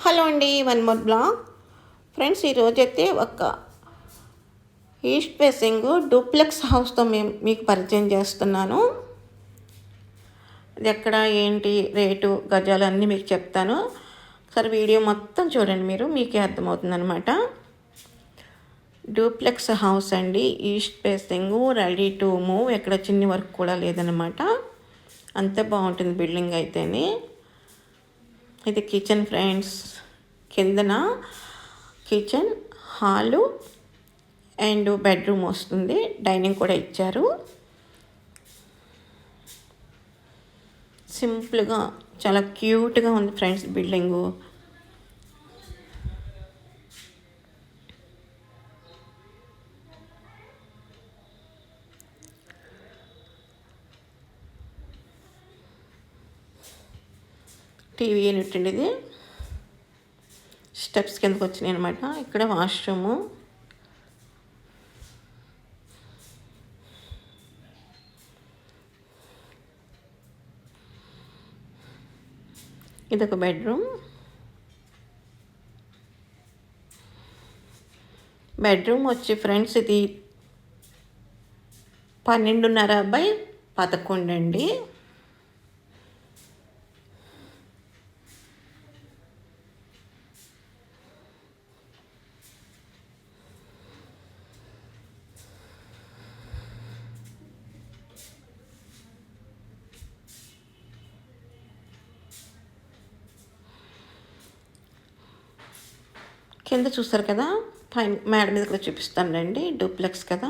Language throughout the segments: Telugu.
హలో అండి, వన్ మోర్ బ్లాగ్. ఫ్రెండ్స్, ఈరోజైతే ఒక ఈస్ట్ ఫేసింగ్ డూప్లెక్స్ హౌస్తో మీకు పరిచయం చేస్తున్నాను. ఇది ఎక్కడ ఏంటి రేటు గజాలు అన్నీ మీకు చెప్తాను. సరే, వీడియో మొత్తం చూడండి, మీకే అర్థమవుతుంది అనమాట. డూప్లెక్స్ హౌస్ అండి, east facing, ready to move, ఎక్కడ చిన్ని వర్క్ కూడా లేదనమాట. అంత బాగుంటుంది బిల్డింగ్ అయితేనే. ఇది కిచెన్ ఫ్రెండ్స్, కిందన కిచెన్, హాలు అండ్ బెడ్రూమ్ వస్తుంది. డైనింగ్ కూడా ఇచ్చారు. సింపుల్గా చాలా క్యూట్గా ఉంది ఫ్రెండ్స్ బిల్డింగు. టీవీ యూనిట్ అండి ఇది. స్టెప్స్ కిందకు వచ్చినాయి అనమాట. ఇక్కడ వాష్రూము. ఇదొక బెడ్రూమ్. బెడ్రూమ్ వచ్చి ఫ్రెండ్స్ ఇది 12.5x11 అండి. కింద చూస్తారు కదా, పైన మేడ మీద కూడా చూపిస్తాను రండి. డూప్లెక్స్ కదా.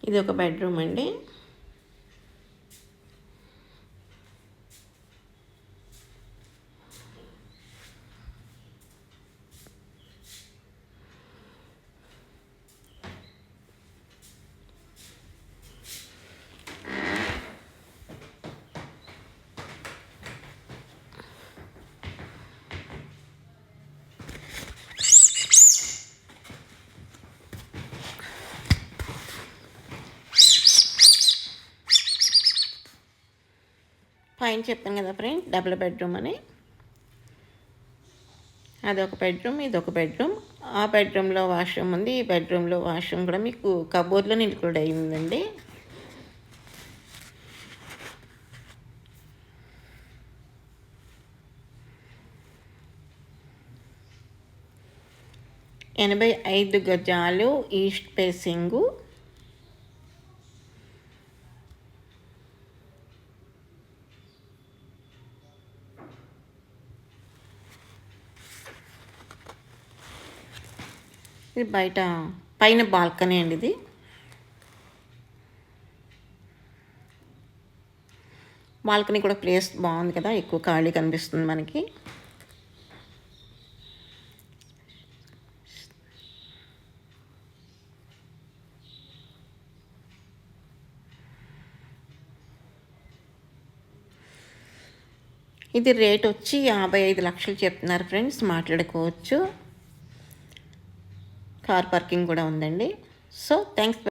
ఇది ఒక బెడ్రూమ్ అండి. పైన చెప్పాను కదా ఫ్రెండ్, డబుల్ బెడ్రూమ్ అని. అదొక బెడ్రూమ్, ఇదొక బెడ్రూమ్. ఆ బెడ్రూమ్లో వాష్రూమ్ ఉంది. ఈ బెడ్రూమ్లో వాష్రూమ్ కూడా మీకు కబోర్డ్లో ఇంక్లూడ్ అయ్యిందండి. ఎనభై 85 గజాలు ఈస్ట్ ఫేసింగు. ఇది బయట పైన బాల్కనీ అండి. ఇది బాల్కనీ కూడా ప్లేస్ బాగుంది కదా, ఎక్కువ ఖాళీ కనిపిస్తుంది మనకి. ఇది రేట్ వచ్చి 55 లక్షలు చెప్తున్నారు ఫ్రెండ్స్, మాట్లాడుకోవచ్చు. కార్ పార్కింగ్ కూడా ఉందండి. So thanks.